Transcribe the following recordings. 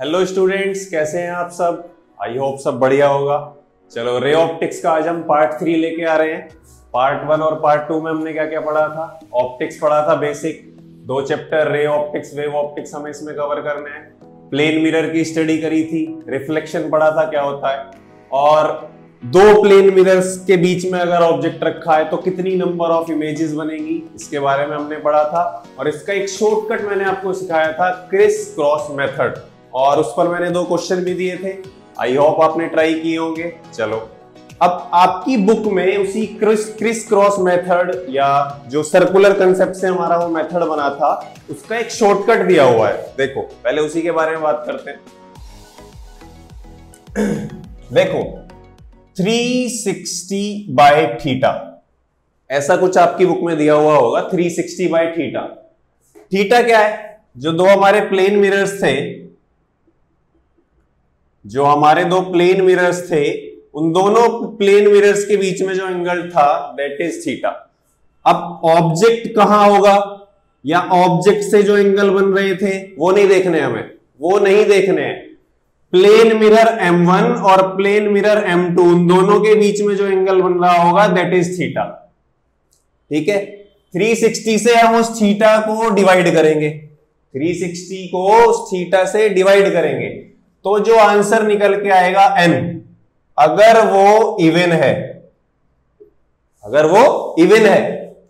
Hello students, कैसे हैं आप सब। आई होप सब बढ़िया होगा। चलो, रे ऑप्टिक्स का आज हम पार्ट 3 लेके आ रहे हैं। पार्ट 1 और पार्ट 2 में हमने क्या क्या पढ़ा था। ऑप्टिक्स पढ़ा था basic, 2 chapter ray optics wave optics हमें इसमें कवर करने हैं। प्लेन मिरर की स्टडी करी थी, रिफ्लेक्शन पढ़ा था क्या होता है, और 2 प्लेन मिरर्स के बीच में अगर ऑब्जेक्ट रखा है तो कितनी नंबर ऑफ इमेजेस बनेगी, इसके बारे में हमने पढ़ा था। और इसका एक शॉर्टकट मैंने आपको सिखाया था, क्रिस क्रॉस मेथड, और उस पर मैंने 2 क्वेश्चन भी दिए थे। आई होप आपने ट्राई किए होंगे। चलो, अब आपकी बुक में उसी क्रिस क्रॉस मेथड या जो सर्कुलर कंसेप्ट से हमारा वो मेथड बना था, उसका एक शॉर्टकट दिया हुआ है। देखो, पहले उसी के बारे में बात करते हैं। देखो, 360 बाय थीटा, ऐसा कुछ आपकी बुक में दिया हुआ होगा। 360 बाय थीटा, थीटा क्या है? जो 2 हमारे प्लेन मिरर्स थे, जो हमारे 2 प्लेन मिरर्स थे, उन दोनों प्लेन मिरर्स के बीच में जो एंगल था, दैट इज थीटा। अब ऑब्जेक्ट कहां होगा या ऑब्जेक्ट से जो एंगल बन रहे थे वो नहीं देखने हमें, वो नहीं देखने हैं। प्लेन मिरर M1 और प्लेन मिरर M2, उन दोनों के बीच में जो एंगल बन रहा होगा, दैट इज थीटा। ठीक है, 360 से हम उस थीटा को डिवाइड करेंगे, 360 को उस थीटा से डिवाइड करेंगे, तो जो आंसर निकल के आएगा n, अगर वो इवन है, अगर वो इवन है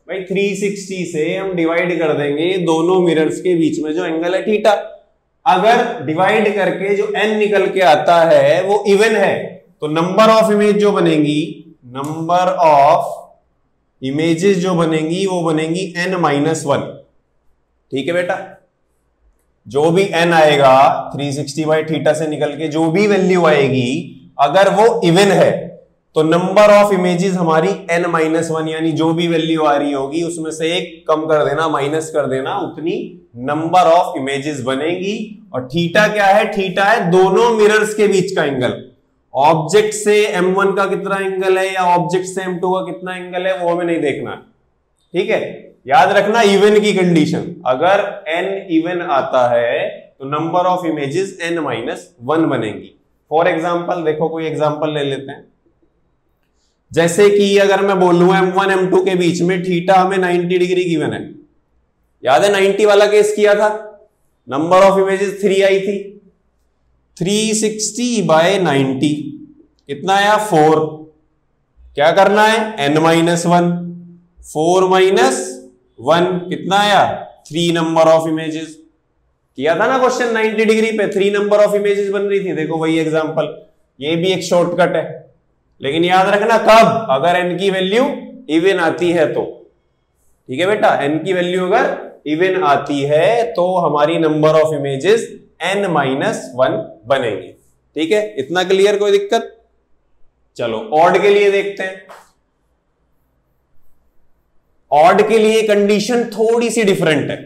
भाई, 360 से हम डिवाइड कर देंगे दोनों मिरर्स के बीच में जो एंगल है थीटा। अगर डिवाइड करके जो n निकल के आता है वो इवन है, तो नंबर ऑफ इमेज जो बनेगी, नंबर ऑफ इमेजेस जो बनेंगी वो बनेंगी n-1। ठीक है बेटा, जो भी n आएगा 360 बाई थीटा से निकल के जो भी वैल्यू आएगी, अगर वो इवन है तो नंबर ऑफ इमेजेस हमारी n-1, यानी जो भी वैल्यू आ रही होगी उसमें से एक कम कर देना, माइनस कर देना, उतनी नंबर ऑफ इमेजेस बनेगी। और थीटा क्या है? थीटा है दोनों मिरर्स के बीच का एंगल। ऑब्जेक्ट से M1 का कितना एंगल है या ऑब्जेक्ट से M2 का कितना एंगल है, वो हमें नहीं देखना। ठीक है, याद रखना इवन की कंडीशन, अगर n इवन आता है तो नंबर ऑफ इमेजेस n-1 बनेगी। फॉर एग्जांपल देखो, कोई एग्जांपल ले लेते हैं। जैसे कि अगर मैं बोलूं M1 M2 के बीच में थीटा हमें 90 डिग्री गिवन है, याद है 90 वाला केस किया था, नंबर ऑफ इमेजेस 3 आई थी। 360 बाय 90 कितना आया? 4। क्या करना है? n-1, 4 - 1 कितना आया? 3 नंबर ऑफ इमेजेस। किया था ना क्वेश्चन 90 डिग्री पे, 3 नंबर ऑफ इमेजेस बन रही थी। देखो वही एग्जांपल, ये भी एक शॉर्टकट है, लेकिन याद रखना कब? अगर n की वैल्यू इवन आती है तो। ठीक है बेटा, n की वैल्यू अगर इवन आती है तो हमारी नंबर ऑफ इमेजेस n-1 बनेगी। ठीक है, इतना क्लियर? कोई दिक्कत? चलो, ऑड के लिए देखते हैं। ऑड के लिए कंडीशन थोड़ी सी डिफरेंट है।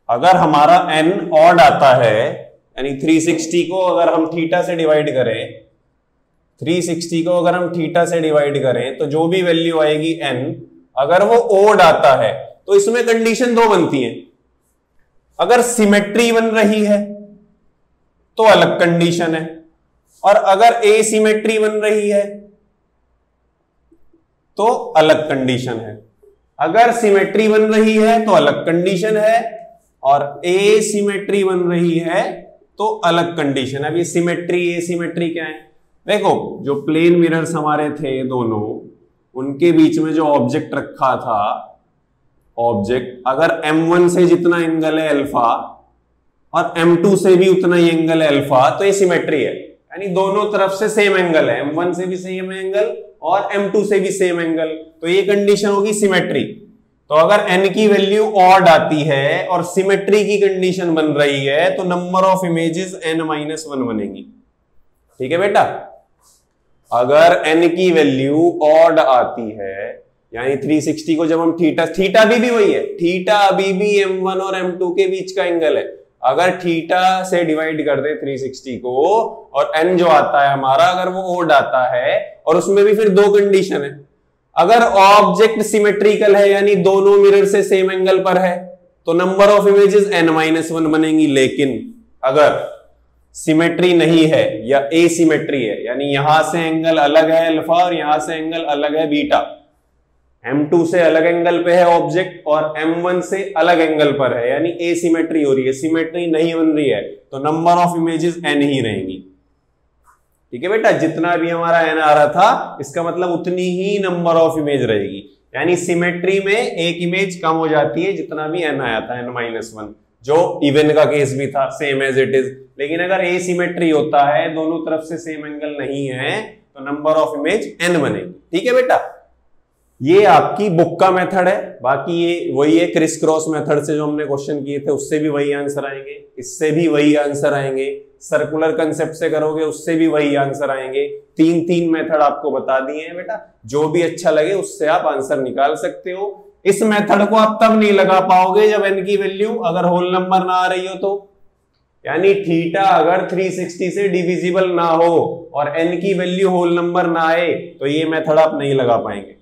अगर हमारा n ऑड आता है, यानी 360 को अगर हम थीटा से डिवाइड करें, 360 को अगर हम थीटा से डिवाइड करें तो जो भी वैल्यू आएगी n, अगर वो ओड आता है तो इसमें कंडीशन 2 बनती है। अगर सिमेट्री बन रही है तो अलग कंडीशन है, और अगर एसिमेट्री बन रही है तो अलग कंडीशन है। अगर सिमेट्री बन रही है तो अलग कंडीशन है, और एसिमेट्री बन रही है तो अलग कंडीशन है। अब ये सिमेट्री एसिमेट्री क्या है? देखो, जो प्लेन मिरर्स हमारे थे दोनों, उनके बीच में जो ऑब्जेक्ट रखा था, ऑब्जेक्ट अगर M1 से जितना एंगल है अल्फा और M2 से भी उतना ही एंगल है अल्फा, तो ये सिमेट्री है, यानी दोनों तरफ से सेम एंगल है, M1 से भी सेम एंगल और M2 से भी सेम एंगल, तो ये कंडीशन होगी सिमेट्री। तो अगर n की वैल्यू ऑड आती है और सिमेट्री की कंडीशन बन रही है तो नंबर ऑफ इमेजेस n-1 बनेगी। ठीक है बेटा, अगर n की वैल्यू ऑड आती है, यानी 360 को जब हम थीटा भी वही है, थीटा अभी भी M1 और M2 के बीच का एंगल है। अगर थीटा से डिवाइड कर दे 360 को, और n जो आता है हमारा, अगर वो ओड आता है, और उसमें भी फिर 2 कंडीशन है। अगर ऑब्जेक्ट सिमेट्रिकल है, यानी दोनों मिरर से सेम एंगल पर है, तो नंबर ऑफ इमेजेस n-1 बनेंगी। लेकिन अगर सिमेट्री नहीं है या एसिमेट्री है, यानी यहां से एंगल अलग है अल्फा और यहां से एंगल अलग है बीटा, M2 से अलग एंगल पे है ऑब्जेक्ट और M1 से अलग एंगल पर है, यानी एसिमेट्री हो रही है, सिमेट्री नहीं बन रही है, तो नंबर ऑफ इमेजेस n ही रहेंगी। ठीक है बेटा, जितना भी हमारा n आ रहा था इसका मतलब उतनी ही नंबर ऑफ इमेज रहेगी, यानी सिमेट्री में एक इमेज कम हो जाती है जितना भी n आया था, n-1, जो इवन का केस भी था, सेम एज इट इज। लेकिन अगर एसिमेट्री होता है, दोनों तरफ से सेम एंगल नहीं है, तो नंबर ऑफ इमेज n बनेगी। ठीक है बेटा, ये आपकी बुक का मेथड है, बाकी ये वही है क्रिस क्रॉस मेथड से जो हमने क्वेश्चन किए थे, उससे भी वही आंसर आएंगे, इससे भी वही आंसर आएंगे, सर्कुलर कंसेप्ट से करोगे उससे भी वही आंसर आएंगे। तीन मेथड आपको बता दिए हैं बेटा, जो भी अच्छा लगे उससे आप आंसर निकाल सकते हो। इस मेथड को आप तब नहीं लगा पाओगे जब n की वैल्यू अगर होल नंबर ना आ रही हो तो, यानी थीटा अगर 360 से डिविजिबल ना हो और n की वैल्यू होल नंबर ना आए तो ये मेथड आप नहीं लगा पाएंगे।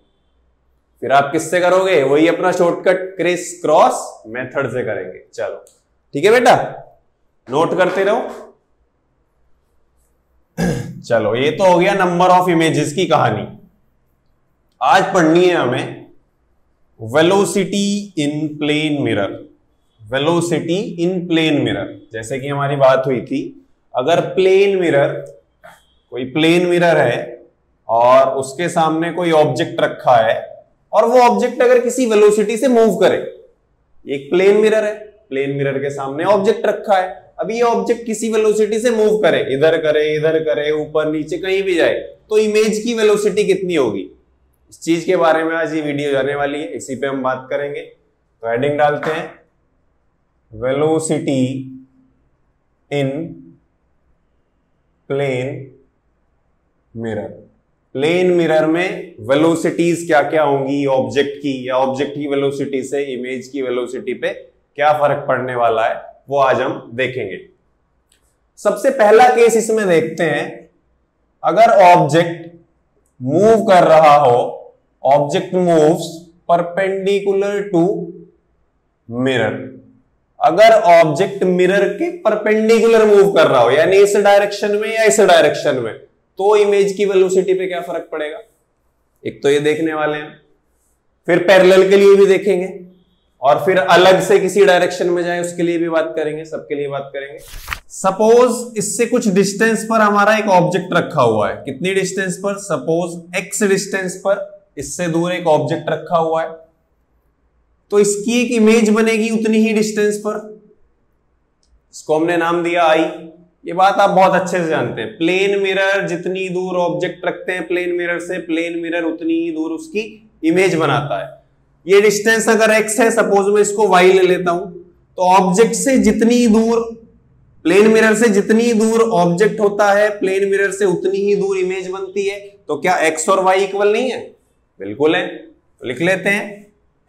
फिर आप किससे करोगे? वही अपना शॉर्टकट क्रिस क्रॉस मेथड से करेंगे। चलो ठीक है बेटा, नोट करते रहो। चलो ये तो हो गया नंबर ऑफ इमेजेस की कहानी। आज पढ़नी है हमें velocity in plane mirror. Velocity in plane mirror, जैसे कि हमारी बात हुई थी, अगर प्लेन मिरर, कोई प्लेन मिरर है और उसके सामने कोई ऑब्जेक्ट रखा है और वो ऑब्जेक्ट अगर किसी वेलोसिटी से मूव करे, एक प्लेन मिरर है, प्लेन मिरर के सामने ऑब्जेक्ट रखा है, अभी ये ऑब्जेक्ट किसी वेलोसिटी से मूव करे, इधर करे, ऊपर नीचे कहीं भी जाए, तो इमेज की वेलोसिटी कितनी होगी? इस चीज के बारे में आज ये वीडियो जाने वाली है, इसी पे हम बात करेंगे। तो हेडिंग डालते हैं velocity in plane mirror. Plane mirror में वेलोसिटीज क्या क्या होंगी ऑब्जेक्ट की, या ऑब्जेक्ट की वेलोसिटी से इमेज की वेलोसिटी पे क्या फर्क पड़ने वाला है, वो आज हम देखेंगे। सबसे पहला केस इसमें देखते हैं, अगर ऑब्जेक्ट मूव कर रहा हो, object moves perpendicular to mirror. अगर ऑब्जेक्ट मिरर के परपेंडिकुलर मूव कर रहा हो, यानी इस डायरेक्शन में या इस डायरेक्शन में, तो इमेज की वेलोसिटी पे क्या फर्क पड़ेगा? एक तो ये देखने वाले हैं, फिर पैरेलल के लिए भी देखेंगे, और फिर अलग से किसी डायरेक्शन में जाए उसके लिए भी बात करेंगे, सबके लिए बात करेंगे। सपोज इससे कुछ डिस्टेंस पर हमारा एक ऑब्जेक्ट रखा हुआ है, कितनी डिस्टेंस पर? सपोज x डिस्टेंस पर इससे दूर एक ऑब्जेक्ट रखा हुआ है, तो इसकी एक इमेज बनेगी उतनी ही डिस्टेंस पर, इसको हमने नाम दिया I। ये बात आप बहुत अच्छे से जानते हैं, प्लेन मिरर जितनी दूर ऑब्जेक्ट रखते हैं प्लेन मिरर से, प्लेन मिरर उतनी ही दूर उसकी इमेज बनाता है। ये डिस्टेंस अगर x है, सपोज मैं इसको y ले लेता हूं, तो ऑब्जेक्ट से जितनी दूर, प्लेन मिरर से जितनी दूर ऑब्जेक्ट होता है, प्लेन मिरर से उतनी ही दूर इमेज बनती है। तो क्या x और y इक्वल नहीं है? बिल्कुल है। तो लिख लेते हैं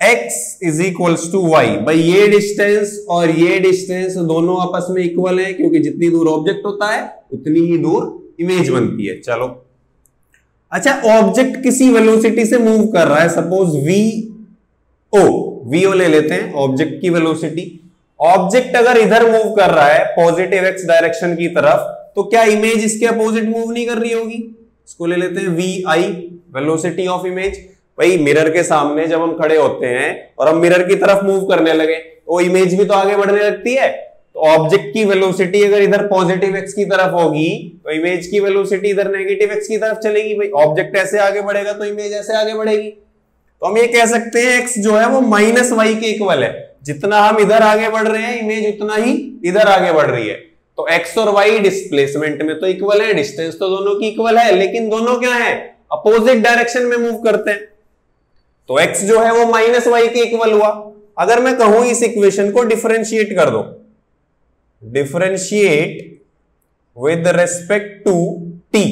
x is equals to y। भाई ये डिस्टेंस और ये डिस्टेंस दोनों आपस में इक्वल है, क्योंकि जितनी दूर ऑब्जेक्ट होता है उतनी ही दूर इमेज बनती है। चलो अच्छा, ऑब्जेक्ट किसी वेलोसिटी से मूव कर रहा है, सपोज vo ले लेते हैं ऑब्जेक्ट की वेलोसिटी। ऑब्जेक्ट अगर इधर मूव कर रहा है पॉजिटिव x डायरेक्शन की तरफ, तो क्या इमेज इसके अपोजिट मूव नहीं कर रही होगी? इसको ले लेते हैं vi, वेलोसिटी ऑफ इमेज। भाई मिरर के सामने जब हम खड़े होते हैं और हम मिरर की तरफ मूव करने लगे, तो इमेज भी तो आगे बढ़ने लगती है। तो ऑब्जेक्ट की वेलोसिटी अगर इधर पॉजिटिव x की तरफ होगी, तो इमेज की वेलोसिटी इधर नेगेटिव x की तरफ चलेगी। भाई ऑब्जेक्ट ऐसे आगे बढ़ेगा तो इमेज ऐसे आगे बढ़ेगी। तो हम ये कह सकते हैं x जो है वो माइनस y के इक्वल है। जितना हम इधर आगे बढ़ रहे हैं, इमेज उतना ही इधर आगे बढ़ रही है। तो x और y डिस्प्लेसमेंट में तो इक्वल है, डिस्टेंस तो दोनों की इक्वल है, लेकिन दोनों क्या है? अपोजिट डायरेक्शन में मूव करते हैं। तो x जो है वो माइनस y के इक्वल हुआ। अगर मैं कहूं इस इक्वेशन को डिफरेंशिएट कर दो, differentiate with respect to t,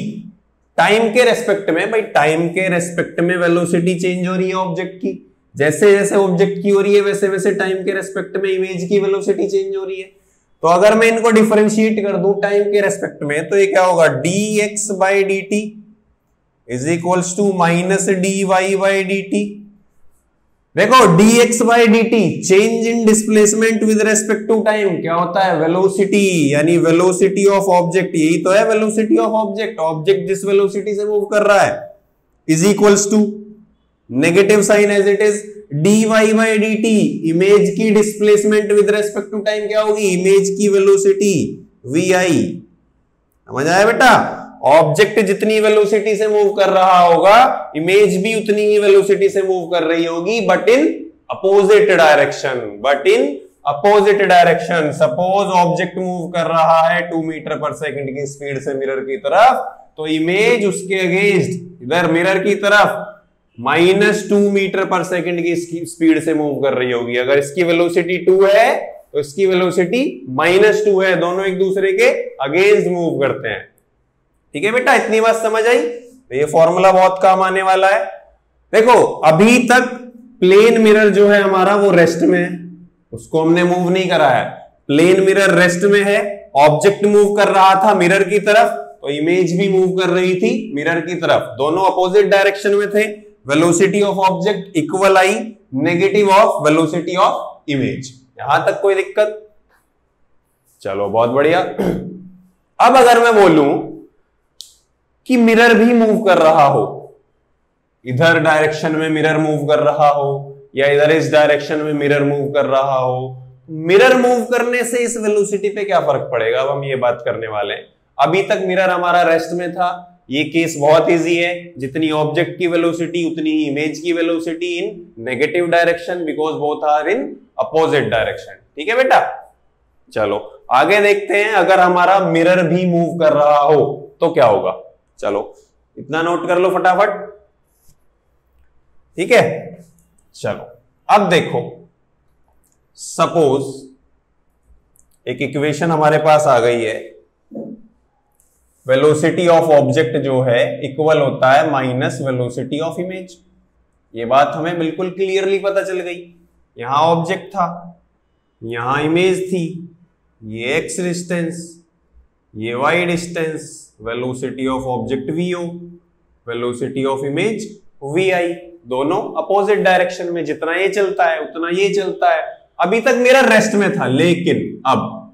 time के रेस्पेक्ट में। भाई टाइम के रेस्पेक्ट में वेलोसिटी चेंज हो रही है ऑब्जेक्ट की, जैसे जैसे ऑब्जेक्ट की हो रही है वैसे वैसे टाइम के रेस्पेक्ट में इमेज की वेलोसिटी चेंज हो रही है। तो अगर मैं इनको डिफरेंशिएट कर दूं टाइम के रेस्पेक्ट में, तो ये क्या होगा? dx by dt is equals to minus dy by dt। देखो dx by dt change in displacement with respect to time क्या होता है, वेलोसिटी, यानी वेलोसिटी ऑफ ऑब्जेक्ट, यही तो है वेलोसिटी ऑफ ऑब्जेक्ट, ऑब्जेक्ट जिस वेलोसिटी से मूव कर रहा है, is equals to negative sign as it is dy by dt, image की displacement with respect to time क्या होगी, इमेज की वेलोसिटी vi। समझ आया बेटा, ऑब्जेक्ट जितनी वेलोसिटी से मूव कर रहा होगा, इमेज भी उतनी ही वेलोसिटी से मूव कर रही होगी, but in opposite direction. Suppose object move कर रहा है 2 मीटर पर सेकंड की स्पीड से मिरर की तरफ, तो इमेज उसके अगेंस्ट इधर मिरर की तरफ -2 मीटर पर सेकंड की स्पीड से मूव कर रही होगी। अगर इसकी वेलोसिटी 2 है तो इसकी वेलोसिटी -2 है, दोनों एक दूसरे के अगेंस्ट मूव करते हैं। ठीक है बेटा, इतनी बात समझ आई, तो ये फॉर्मूला बहुत काम आने वाला है। देखो अभी तक प्लेन मिरर जो है हमारा वो रेस्ट में है, उसको हमने मूव नहीं करा है, प्लेन मिरर रेस्ट में है, ऑब्जेक्ट मूव कर रहा था मिरर की तरफ, तो इमेज भी मूव कर रही थी मिरर की तरफ, दोनों अपोजिट डायरेक्शन में थे, velocity of object equal I negative of velocity of image. यहां तक कोई दिक्कत? चलो बहुत बढ़िया। अब अगर मैं बोलूं कि मिरर भी मूव कर रहा हो, इधर डायरेक्शन में मिरर मूव कर रहा हो या इधर इस डायरेक्शन में मिरर मूव कर रहा हो, मिरर मूव करने से इस वेलोसिटी पे क्या फर्क पड़ेगा, अब हम ये बात करने वाले हैं। अभी तक मिरर हमारा रेस्ट में था, ये केस बहुत इजी है, जितनी ऑब्जेक्ट की वेलोसिटी उतनी ही इमेज की velocity in negative direction, because both are in opposite direction. ठीक है बेटा, चलो आगे देखते हैं, अगर हमारा मिरर भी मूव कर रहा हो तो क्या होगा। चलो इतना नोट कर लो फटाफट, ठीक है। चलो अब देखो, सपोज एक इक्वेशन हमारे पास आ गई है, वेलोसिटी ऑफ ऑब्जेक्ट जो है इक्वल होता है माइनस वेलोसिटी ऑफ इमेज। ये बात हमें बिल्कुल क्लियरली पता चल गई। यहां ऑब्जेक्ट था, यहां इमेज थी, ये एक्स डिस्टेंस, ये Y distance, velocity of object vo, velocity of image vi, दोनों अपोजिट डायरेक्शन में, जितना ये चलता है उतना ये चलता है। अभी तक मिरर रेस्ट में था, लेकिन अब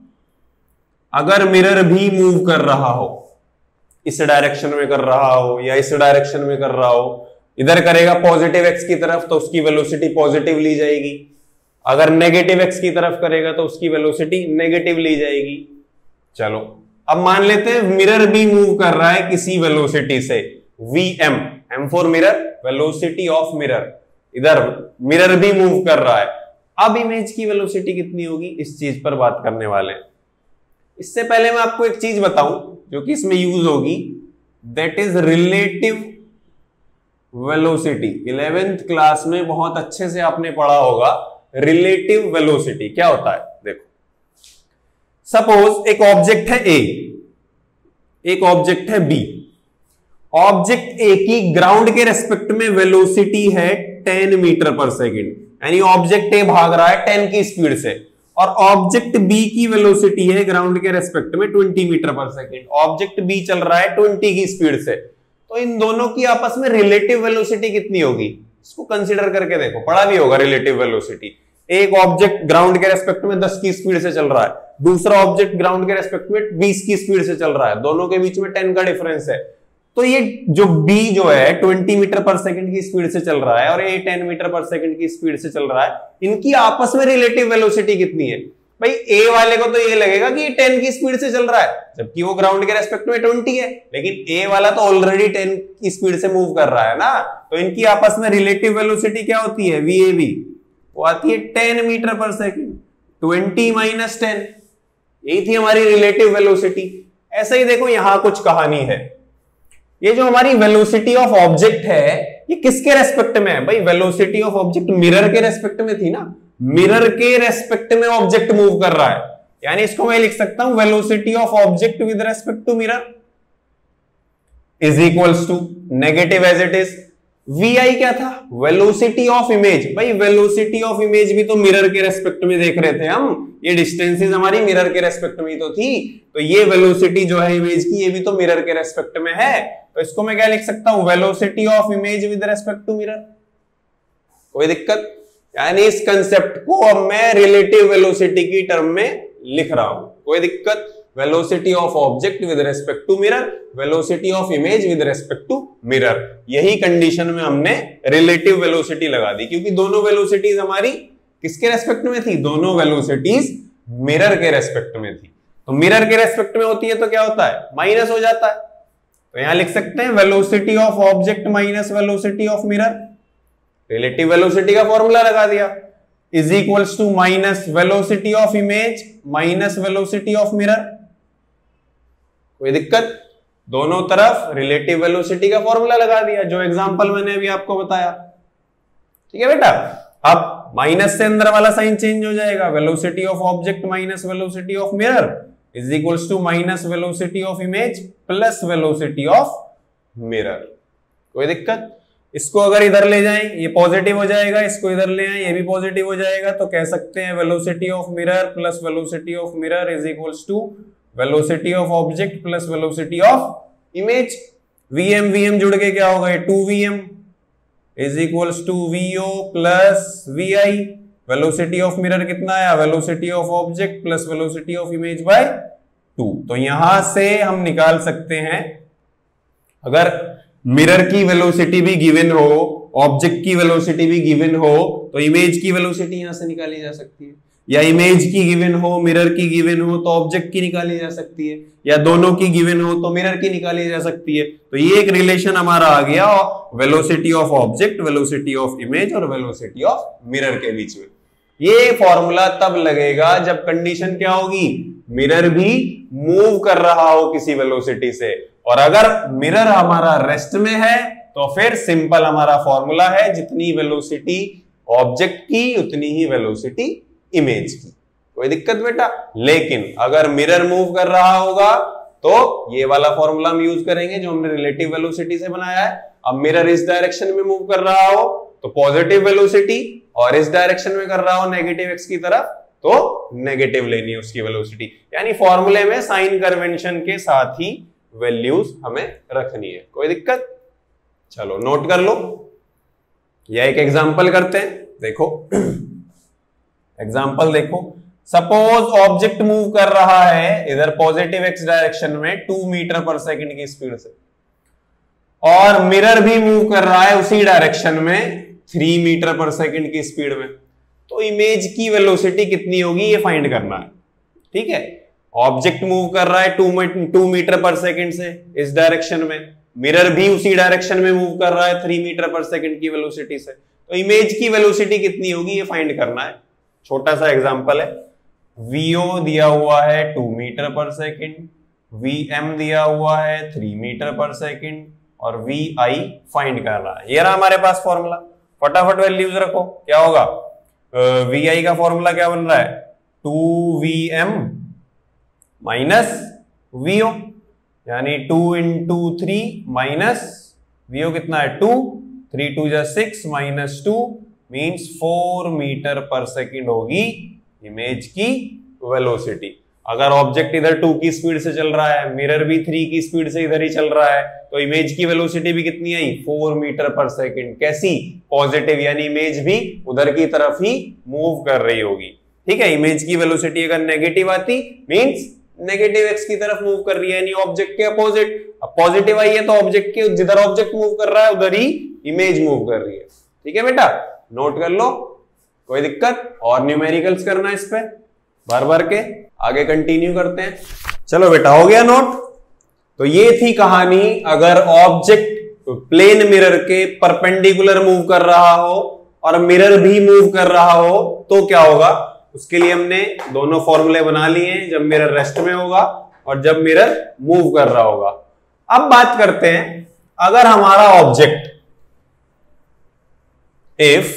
अगर मिरर भी मूव कर रहा हो, इस डायरेक्शन में कर रहा हो या इस डायरेक्शन में कर रहा हो, इधर करेगा पॉजिटिव एक्स की तरफ तो उसकी वेलोसिटी पॉजिटिव ली जाएगी, अगर नेगेटिव एक्स की तरफ करेगा तो उसकी वेलोसिटी नेगेटिव ली जाएगी। चलो अब मान लेते हैं मिरर भी मूव कर रहा है किसी वेलोसिटी से, vm, m for mirror, velocity of mirror, इधर मिरर भी मूव कर रहा है। अब इमेज की वेलोसिटी कितनी होगी, इस चीज पर बात करने वाले हैं। इससे पहले मैं आपको एक चीज बताऊं जो कि इसमें यूज होगी, that is relative velocity. 11th class में बहुत अच्छे से आपने पढ़ा होगा रिलेटिव वेलोसिटी क्या होता है। देखो सपोज एक ऑब्जेक्ट है A, एक ऑब्जेक्ट है B। ऑब्जेक्ट A की ग्राउंड के रेस्पेक्ट में वेलोसिटी है 10 मीटर पर सेकेंड, यानी ऑब्जेक्ट A भाग रहा है 10 की स्पीड से, और ऑब्जेक्ट B की वेलोसिटी है ग्राउंड के रेस्पेक्ट में 20 मीटर पर सेकेंड। ऑब्जेक्ट B चल रहा है 20 की स्पीड से, तो इन दोनों की आपस में रिलेटिव वेलोसिटी कितनी होगी, इसको कंसीडर करके देखो, पढ़ा भी होगा रिलेटिव वेलोसिटी। एक ऑब्जेक्ट ग्राउंड के रेस्पेक्ट में 10 की स्पीड से चल रहा है, दूसरा ऑब्जेक्ट ग्राउंड के रेस्पेक्ट में 20 की स्पीड से चल रहा है, दोनों के बीच में 10 का डिफरेंस है। तो ये जो B जो है 20 मीटर पर सेकंड की स्पीड से चल रहा है और A 10 मीटर पर सेकंड की स्पीड से चल रहा है, इनकी आपस में रिलेटिव वेलोसिटी कितनी है। भाई A वाले को तो ये लगेगा कि 10 की स्पीड से चल रहा है, जबकि वो ग्राउंड के रेस्पेक्ट में 20 है, लेकिन A वाला तो ऑलरेडी 10 की स्पीड से मूव कर रहा है ना, तो इनकी आपस में रिलेटिव वेलोसिटी क्या होती है, VAV, वो आती है 10 मीटर पर सेकंड, 20 माइनस 10, यही थी हमारी रिलेटिव वेलोसिटी। ऐसा ही देखो यहां कुछ कहानी है, ये जो हमारी वेलोसिटी ऑफ ऑब्जेक्ट है ये किसके रेस्पेक्ट में है, भाई वेलोसिटी ऑफ ऑब्जेक्ट मिरर के रेस्पेक्ट में थी ना, मिरर के रेस्पेक्ट में ऑब्जेक्ट मूव कर रहा है, यानी इसको मैं लिख सकता हूं velocity of object with respect to mirror is equals to negative as it is VI क्या था, वेलोसिटी ऑफ इमेज। भाई वेलोसिटी ऑफ इमेज भी तो मिरर के रेस्पेक्ट में देख रहे थे हम, ये डिस्टेंसेस हमारी मिरर के रेस्पेक्ट में ही तो थी, तो ये वेलोसिटी जो है इमेज की ये भी तो मिरर के रेस्पेक्ट में है, तो इसको मैं क्या लिख सकता हूं, velocity of image with respect to mirror. कोई दिक्कत? यानी इस कंसेप्ट को अब मैं रिलेटिव वेलोसिटी की टर्म में लिख रहा हूं, कोई दिक्कत? Velocity of object with respect to mirror, velocity of image with respect to mirror. यही कंडीशन में हमने रिलेटिव वेलोसिटी लगा दी, क्योंकि दोनों वेलोसिटीज हमारी किसके रेस्पेक्ट में थी? दोनों वेलोसिटीज मिरर के रेस्पेक्ट में थी। तो मिरर के रेस्पेक्ट में होती है तो क्या होता है? माइनस हो जाता है। तो यहां लिख सकते हैं velocity of object minus velocity of mirror. Relative velocity का फॉर्मूला लगा दिया, is equals to minus velocity of image minus velocity of mirror. कोई दिक्कत? दोनों तरफ रिलेटिव वेलोसिटी का फॉर्मूला लगा दिया, जो एग्जांपल मैंने अभी आपको बताया। ठीक है बेटा, अब माइनस से अंदर वाला साइन चेंज हो जाएगा, velocity of object minus velocity of mirror is equals to minus velocity of image plus velocity of mirror. कोई दिक्कत? इसको अगर इधर ले जाएं ये पॉजिटिव हो जाएगा, इसको इधर ले आए ये भी पॉजिटिव हो जाएगा, तो कह सकते हैं velocity of mirror plus velocity of mirror is equals to velocity of object plus velocity of image. VM VM जुड़ के क्या होगा? 2vm is equals to vo plus vi। Velocity of mirror कितना आया? Velocity of object plus velocity of image by 2। तो यहां से हम निकाल सकते हैं, अगर मिरर की वेलोसिटी भी गिवन हो, ऑब्जेक्ट की वेलोसिटी भी गिवन हो, तो इमेज की वेलोसिटी यहां से निकाली जा सकती है, या इमेज की गिवन हो, मिरर की गिवन हो तो ऑब्जेक्ट की निकाली जा सकती है, या दोनों की गिवन हो तो मिरर की निकाली जा सकती है। तो ये एक रिलेशन हमारा आ गया velocity of object, velocity of image और वेलोसिटी ऑफ मिरर के बीच में। ये फॉर्मूला तब लगेगा जब कंडीशन क्या होगी? मिरर भी मूव कर रहा हो किसी वेलोसिटी से, और अगर मिरर हमारा रेस्ट में है तो फिर सिंपल हमारा फॉर्मूला है, जितनी वेलोसिटी ऑब्जेक्ट की उतनी ही वेलोसिटी इमेज की। कोई दिक्कत बेटा? लेकिन अगर मिरर मूव कर रहा होगा तो ये वाला फॉर्मूला हम यूज करेंगे जो हमने रिलेटिव वेलोसिटी से बनाया है। अब मिरर इस डायरेक्शन में मूव कर रहा हो तो पॉजिटिव वेलोसिटी, और इस डायरेक्शन में कर रहा हो नेगेटिव एक्स की तरफ तो नेगेटिव लेनी है उसकी वेलोसिटी। यानी फॉर्मूले में साइन कन्वेंशन के साथ ही वैल्यूज हमें रखनी है। कोई दिक्कत? चलो नोट कर लो, यह एक एग्जांपल करते हैं। देखो एग्जांपल देखो, सपोज ऑब्जेक्ट मूव कर रहा है इधर पॉजिटिव एक्स डायरेक्शन में 2 मीटर पर सेकंड की स्पीड से, और मिरर भी मूव कर रहा है उसी डायरेक्शन में 3 मीटर पर सेकंड की स्पीड में। तो इमेज की वेलोसिटी कितनी होगी ये फाइंड करना है। ठीक है, ऑब्जेक्ट मूव कर रहा है 2 मीटर पर सेकंड से इस डायरेक्शन में, मिरर भी उसी डायरेक्शन में मूव कर रहा है 3 मीटर पर सेकंड की वेलोसिटी से। तो इमेज की वेलोसिटी कितनी होगी ये फाइंड करना है। छोटा सा एग्जांपल है, vo दिया हुआ है 2 मीटर पर सेकंड, vm दिया हुआ है 3 मीटर पर सेकंड, और vi फाइंड करना है। ये रहा हमारे पास फॉर्मूला, फटाफट वैल्यूज रखो। क्या होगा? vi का फॉर्मूला क्या बन रहा है? 2vm माइनस vo, यानी 2 into 3 माइनस vo कितना है? 2, 3 2 जा 6 माइनस 2 मीन्स 4 मीटर पर सेकंड होगी इमेज की वेलोसिटी। अगर ऑब्जेक्ट इधर 2 की स्पीड से चल रहा है, मिरर भी 3 की स्पीड से इधर ही चल रहा है, तो इमेज की वेलोसिटी भी कितनी आई? 4 मीटर पर सेकंड। कैसी? पॉजिटिव, यानी इमेज भी उधर की तरफ ही मूव कर रही होगी। ठीक है, इमेज की वेलोसिटी अगर नेगेटिव आती मीन्स नेगेटिव एक्स की तरफ मूव कर रही है, यानी ऑब्जेक्ट के अपोजिट। अब पॉजिटिव आई है तो ऑब्जेक्ट के जिधर ऑब्जेक्ट मूव कर रहा है उधर ही इमेज मूव कर रही है। ठीक है बेटा, नोट कर लो, कोई दिक्कत? और न्यूमेरिकल्स करना इस पे बार बार के, आगे कंटिन्यू करते हैं। चलो बेटा, हो गया नोट? तो ये थी कहानी, अगर ऑब्जेक्ट प्लेन मिरर के परपेंडिकुलर मूव कर रहा हो और मिरर भी मूव कर रहा हो तो क्या होगा। उसके लिए हमने दोनों फॉर्मूले बना लिए हैं, जब मिरर रेस्ट में होगा और जब मिरर मूव कर रहा होगा। अब बात करते हैं, अगर हमारा object, if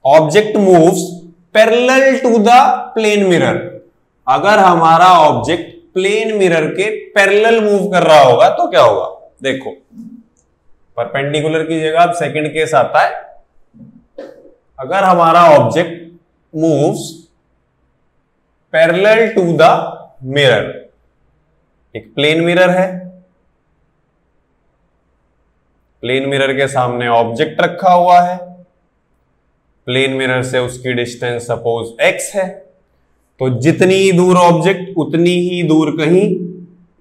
object moves parallel to the plane mirror, अगर हमारा ऑब्जेक्ट प्लेन मिरर के पैरेलल मूव कर रहा होगा तो क्या होगा। देखो, परपेंडिकुलर की जगह अब सेकंड केस आता है। अगर हमारा object moves parallel to the mirror, एक प्लेन मिरर है, प्लेन मिरर के सामने ऑब्जेक्ट रखा हुआ है, प्लेन मिरर से उसकी डिस्टेंस सपोज x है, तो जितनी दूर ऑब्जेक्ट उतनी ही दूर कहीं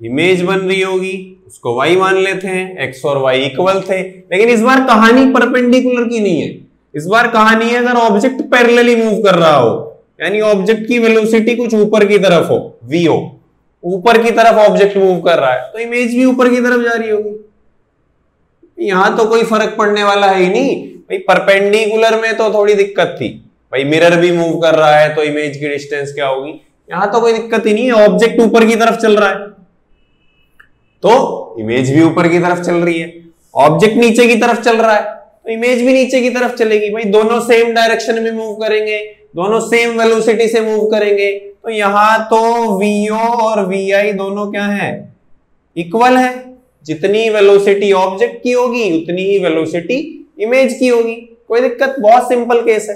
इमेज बन रही होगी, उसको y मान लेते हैं, x और y इक्वल थे। लेकिन इस बार कहानी परपेंडिकुलर की नहीं है, इस बार कहानी है अगर ऑब्जेक्ट पैरेलली मूव कर रहा हो, यानी ऑब्जेक्ट की वेलोसिटी कुछ ऊपर की तरफ हो, v हो, ऊपर की तरफ ऑब्जेक्ट मूव कर रहा है, तो इमेज भी ऊपर की तरफ जा रही होगी। यहां तो कोई फर्क पड़ने वाला है ही नहीं भाई, परपेंडिकुलर में तो थोड़ी दिक्कत थी भाई, मिरर भी मूव कर रहा है तो इमेज की डिस्टेंस क्या होगी, यहां तो कोई दिक्कत ही नहीं है, ऑब्जेक्ट ऊपर की तरफ चल रहा है तो इमेज भी ऊपर की तरफ चल रही है, ऑब्जेक्ट नीचे की तरफ चल रहा है तो इमेज भी नीचे की तरफ चलेगी भाई, दोनों सेम डायरेक्शन में मूव करेंगे, दोनों सेम वेलोसिटी से मूव करेंगे, तो यहां तो VO और VI दोनों क्या है, इक्वल है, जितनी वेलोसिटी ऑब्जेक्ट की होगी उतनी ही वेलोसिटी इमेज की होगी, कोई दिक्कत, बहुत सिंपल केस है।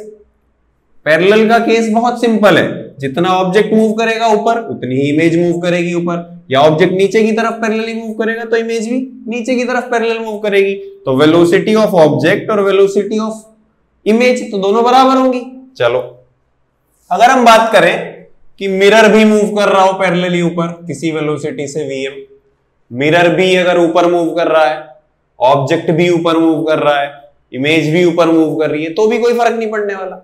पैरेलल का केस बहुत सिंपल है, जितना ऑब्जेक्ट मूव करेगा ऊपर उतनी ही इमेज मूव करेगी ऊपर, या ऑब्जेक्ट नीचे की तरफ पैरेलली मूव करेगा तो इमेज भी नीचे की तरफ पैरेलल मूव करेगी, तो वेलोसिटी ऑफ ऑब्जेक्ट और वेलोसिटी ऑफ इमेज तो दोनों बराबर होंगी। चलो अगर हम बात करें कि मिरर भी मूव कर रहा हो पैरेलली ऊपर किसी वेलोसिटी से vm, मिरर भी अगर ऊपर मूव कर रहा है, ऑब्जेक्ट भी ऊपर मूव कर रहा है, इमेज भी ऊपर मूव कर रही है, तो भी कोई फर्क नहीं पड़ने वाला,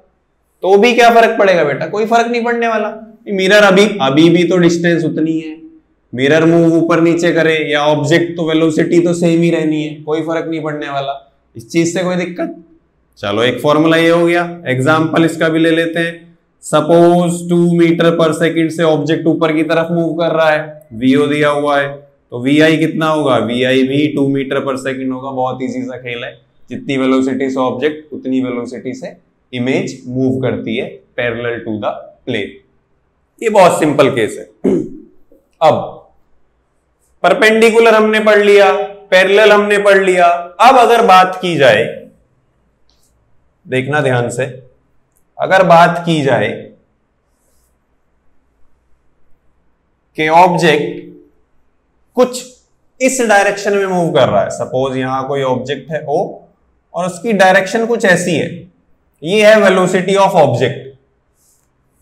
तो भी क्या फर्क पड़ेगा बेटा, कोई फर्क नहीं पड़ने वाला। मिरर अभी भी तो डिस्टेंस उतनी है, मिरर मूव ऊपर नीचे करे या ऑब्जेक्ट, तो वेलोसिटी तो सेम ही रहनी है, कोई फर्क नहीं पड़ने वाला, इस चीज से कोई दिक्कत। चलो एक फॉर्मूला ये हो गया, एग्जाम्पल इसका भी ले लेते हैं। सपोज 2 मीटर पर सेकंड से ऑब्जेक्ट ऊपर की तरफ मूव कर रहा है, VO दिया हुआ है, तो VI कितना होगा, VI भी 2 मीटर पर सेकंड होगा, बहुत इजी सा खेल है, जितनी वेलोसिटी से ऑब्जेक्ट उतनी वेलोसिटी से इमेज मूव करती है पैरेलल टू द प्लेन, ये बहुत सिंपल केस है। अब परपेंडिकुलर हमने पढ़ लिया, पैरेलल हमने पढ़ लिया, अब अगर बात की जाए, देखना ध्यान से, अगर बात की जाए कि ऑब्जेक्ट कुछ इस डायरेक्शन में मूव कर रहा है, सपोज यहां कोई ऑब्जेक्ट है O और उसकी डायरेक्शन कुछ ऐसी है, ये है वेलोसिटी ऑफ ऑब्जेक्ट,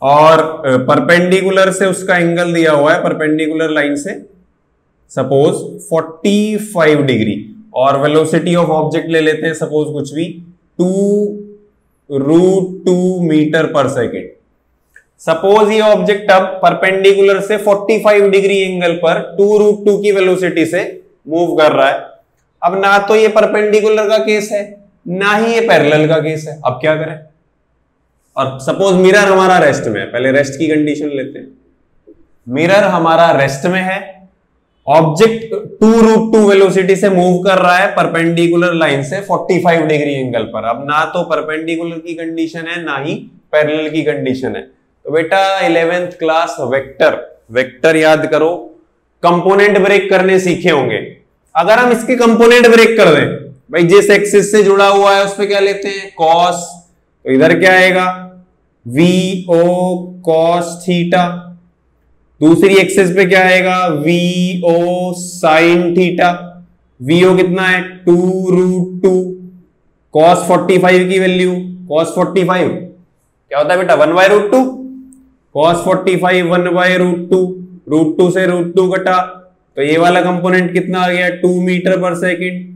और परपेंडिकुलर से उसका एंगल दिया हुआ है, परपेंडिकुलर लाइन से सपोज 45 डिग्री, और वेलोसिटी ऑफ ऑब्जेक्ट ले लेते हैं सपोज कुछ भी 2√2 मीटर पर सेकेंड। सपोज ये ऑब्जेक्ट अब परपेंडिकुलर से 45 डिग्री एंगल पर 2√2 की वेलोसिटी से मूव कर रहा है। अब ना तो ये परपेंडिकुलर का केस है ना ही ये पैरेलल का केस है, अब क्या करें। और सपोज मिरर हमारा रेस्ट में है, पहले रेस्ट की कंडीशन लेते हैं, मिरर हमारा रेस्ट में है, ऑब्जेक्ट 2√2 वेलोसिटी से मूव कर रहा है परपेंडिकुलर लाइन से 45 डिग्री एंगल पर। अब ना तो परपेंडिकुलर की कंडीशन है ना ही पैरेलल की कंडीशन है, तो बेटा 11th क्लास वेक्टर याद करो, कंपोनेंट ब्रेक करने सीखे होंगे। अगर हम इसके कंपोनेंट ब्रेक कर दें भाई, जिस एक्सिस से जुड़ा हुआ है उस पे क्या लेते हैं कॉस, तो इधर क्या आएगा VO cos थीटा, दूसरी एक्सिस पे क्या आएगा VO sin थीटा, VO कितना है 2√2, cos 45 की वैल्यू, cos 45 क्या होता है बेटा 1/√2, cos 45 1/√2, √2 से √2 कटा, तो ये वाला कंपोनेंट कितना आ गया 2 मीटर पर सेकेंड।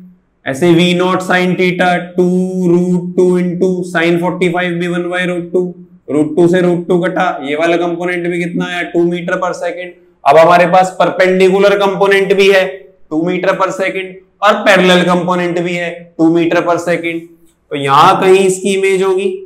ऐसे V0 sin theta 2√2 into sine 45 भी 1/√2, √2 से √2 कटा, ये वाला कंपोनेंट भी कितना है 2 मीटर पर सेकेंड। अब हमारे पास परपेंडिकुलर कंपोनेंट भी है 2 मीटर पर सेकेंड और पैरेलल कंपोनेंट भी है 2 मीटर पर सेकेंड, तो यहां कहीं इसकी इमेज होगी।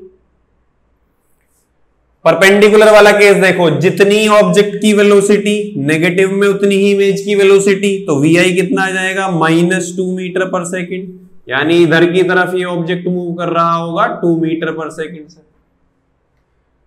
परपेंडिकुलर वाला केस देखो, जितनी ऑब्जेक्ट की वेलोसिटी नेगेटिव में उतनी ही इमेज की वेलोसिटी, तो VI कितना आ जाएगा -2 मीटर पर सेकेंड, यानी इधर की तरफ ये ऑब्जेक्ट मूव कर रहा होगा 2 मीटर पर सेकेंड से।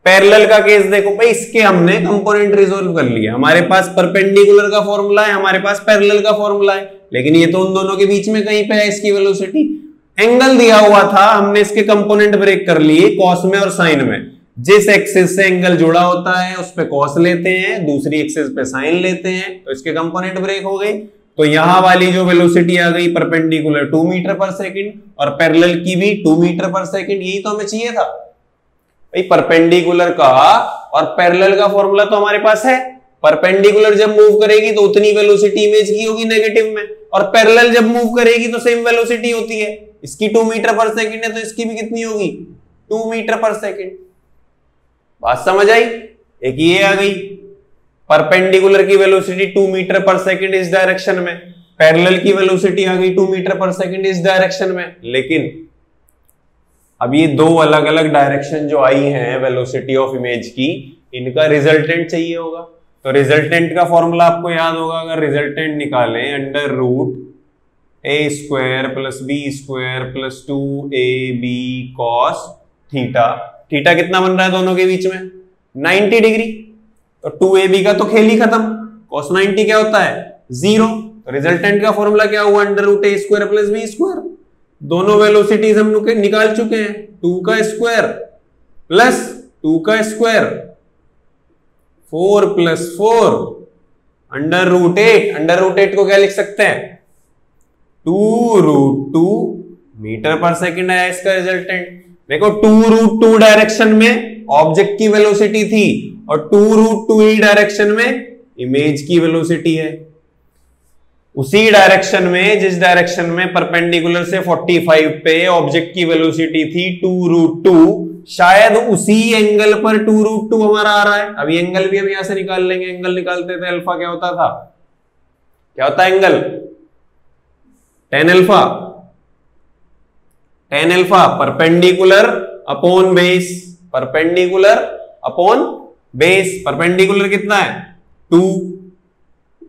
पैरेलल का केस देखो भाई, इसके हमने कंपोनेंट रिजोल्व कर लिया, हमारे पास परपेंडिकुलर का फॉर्मूला है, हमारे पास पैरेलल का फॉर्मूला है, लेकिन ये तो उन दोनों के बीच में कहीं पे है इसकी वेलोसिटी। एंगल दिया हुआ था, हमने इसके कंपोनेंट ब्रेक कर लिए कॉस में और साइन में। जिस एक्सिस से एंगल जुड़ा होता है उस पे कॉस लेते हैं, दूसरी एक्सिस पे साइन लेते हैं, तो इसके कंपोनेंट ब्रेक हो गए। तो यहां वाली जो वेलोसिटी आ गई परपेंडिकुलर 2 मीटर पर सेकेंड और पैरेलल की भी 2 मीटर पर सेकेंड, यही तो हमें चाहिए था। भाई परपेंडिकुलर का और पैरेलल का फॉर्मूला तो हमारे पास है। परपेंडिकुलर जब मूव करेगी तो उतनी वेलोसिटी इमेज की होगी नेगेटिव में, और पैरेलल जब मूव करेगी तो सेम वेलोसिटी होती है। इसकी 2 मीटर पर सेकंड है तो इसकी भी कितनी होगी, 2 मीटर पर सेकंड। बात समझ आई? एक ये आ गई, परपेंडिकुलर की वेलोसिटी 2 मीटर पर सेकंड इस डायरेक्शन में, पैरेलल की वेलोसिटी आ गई 2 मीटर पर सेकंड इस डायरेक्शन में। लेकिन अब ये दो अलग अलग डायरेक्शन जो आई हैं वेलोसिटी ऑफ इमेज की, इनका रिजल्टेंट चाहिए होगा। तो रिजल्टेंट का फॉर्मूला आपको याद होगा, अगर रिजल्टेंट निकालें under root A square plus B square plus 2ab cos theta. Theta कितना बन रहा है दोनों के बीच में, 90 डिग्री। तो 2ab का तो खेल ही खत्म, कॉस 90 क्या होता है, 0। तो रिजल्टेंट का फॉर्मूला क्या हुआ, under root A square plus B square. दोनों वेलोसिटीज हम लोग निकाल चुके हैं, 2 का स्क्वायर प्लस 2 का square 4 plus 4 under root 8। Under root 8 को क्या लिख सकते हैं, 2 रूट 2 मीटर पर सेकंड है इसका रिजल्टेंट। देखो 2 रूट 2 डायरेक्शन में ऑब्जेक्ट की वेलोसिटी थी और 2 रूट 2 ही डायरेक्शन में इमेज की वेलोसिटी है। उसी डायरेक्शन में, जिस डायरेक्शन में परपेंडिकुलर से 45 पे ऑब्जेक्ट की वेलोसिटी थी 2 रूट 2, शायद उसी एंगल पर 2 रूट 2 हमारा आ रहा है। अभी एंगल भी हम यहां से निकाल लेंगे। एंगल निकालते थे अल्फा क्या होता था, क्या होता है angle, tan alpha. tan alpha perpendicular upon base, perpendicular upon base. Perpendicular कितना है, 2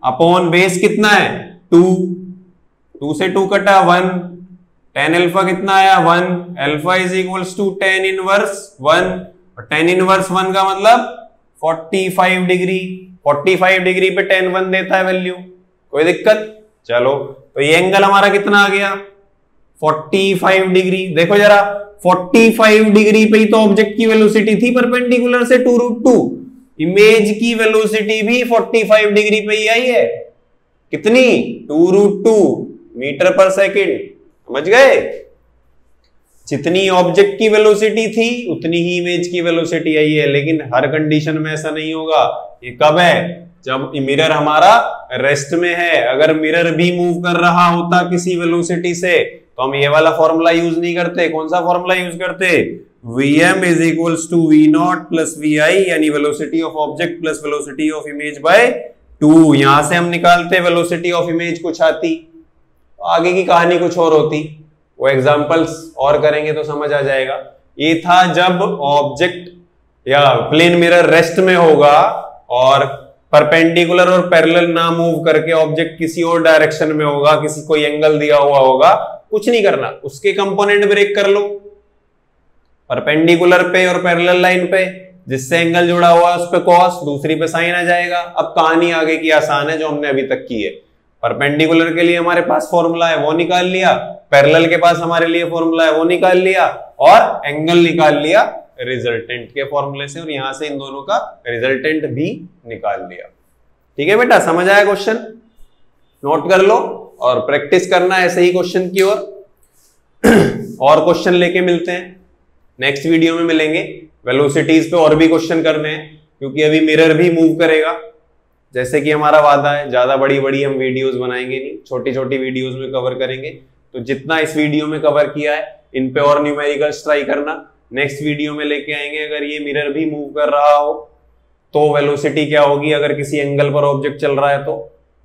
अपॉन बेस कितना है, 2। 2 से 2 कटा 1, tan अल्फा कितना आया, 1। Alpha is equals to tan inverse 1, और tan इनवर्स 1 का मतलब 45 डिग्री। 45 डिग्री पे tan 1 देता है वैल्यू, कोई दिक्कत। चलो तो ये एंगल हमारा कितना आ गया, 45 डिग्री। देखो जरा 45 डिग्री पे ही तो ऑब्जेक्ट की वेलोसिटी थी परपेंडिकुलर से 2 रूट 2। इमेज की वेलोसिटी भी 45 डिग्री पे ही आई है, कितनी, 2 रूट 2 मीटर पर सेकंड। समझ गए? जितनी ऑब्जेक्ट की वेलोसिटी थी उतनी ही इमेज की वेलोसिटी आई है। लेकिन हर कंडीशन में ऐसा नहीं होगा। ये कब है, जब मिरर हमारा रेस्ट में है। अगर मिरर भी मूव कर रहा होता किसी वेलोसिटी से तो हम ये वाला फॉर्मूला यूज नहीं करते। कौन सा फॉर्मूला यूज करते, Vm is equals to V naught plus Vi, यानी velocity of object plus velocity of image by 2। यहां से हम निकालते वेलोसिटी ऑफ इमेज कुछ आती, आगे की कहानी कुछ और होती, वो एग्जांपल्स और करेंगे तो समझ आ जाएगा। ये था जब ऑब्जेक्ट या प्लेन मिरर रेस्ट में होगा और परपेंडिकुलर और पैरेलल ना मूव करके ऑब्जेक्ट किसी और डायरेक्शन में होगा, किसी कोई एंगल दिया हुआ होगा, कुछ नहीं करना, उसके कंपोनेंट ब्रेक कर लो। परपेंडिकुलर पे और पैरेलल लाइन पे जिससे एंगल जुड़ा हुआ है उस पे कॉस, दूसरी पे साइन आ जाएगा। अब कहानी आगे की आसान है जो हमने अभी तक की है। परपेंडिकुलर के लिए हमारे पास फॉर्मूला है वो निकाल लिया, पैरेलल के पास हमारे लिए फॉर्मूला है वो निकाल लिया, और एंगल निकाल लिया रिजल्टेंट के फॉर्मूले से, और यहां से इन दोनों का रिजल्टेंट भी निकाल लिया। ठीक है बेटा, समझ आया क्वेश्चन? नोट कर लो और प्रैक्टिस करना ऐसे ही क्वेश्चन की ओर। और क्वेश्चन लेके मिलते हैं, नेक्स्ट वीडियो में मिलेंगे। वेलोसिटीज पे और भी क्वेश्चन करने हैं क्योंकि अभी मिरर भी मूव करेगा, जैसे कि हमारा वादा है। ज्यादा बड़ी बड़ी हम वीडियोस बनाएंगे नहीं, छोटी छोटी वीडियोस में कवर करेंगे। तो जितना इस वीडियो में कवर किया है इन पे और न्यूमेरिकल्स ट्राई करना। नेक्स्ट वीडियो में लेके आएंगे, अगर ये मिरर भी मूव कर रहा हो तो वेलोसिटी क्या होगी, अगर किसी एंगल पर ऑब्जेक्ट चल रहा है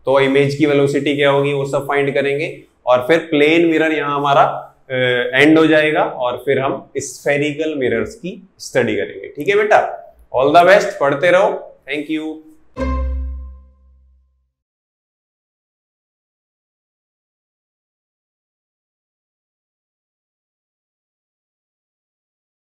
तो इमेज की वेलोसिटी क्या होगी, वो सब फाइंड करेंगे। और फिर प्लेन मिरर यहाँ हमारा एंड हो जाएगा और फिर हम स्फेरिकल मिरर्स की स्टडी करेंगे। ठीक है बेटा, ऑल द बेस्ट, पढ़ते रहो। Thank you.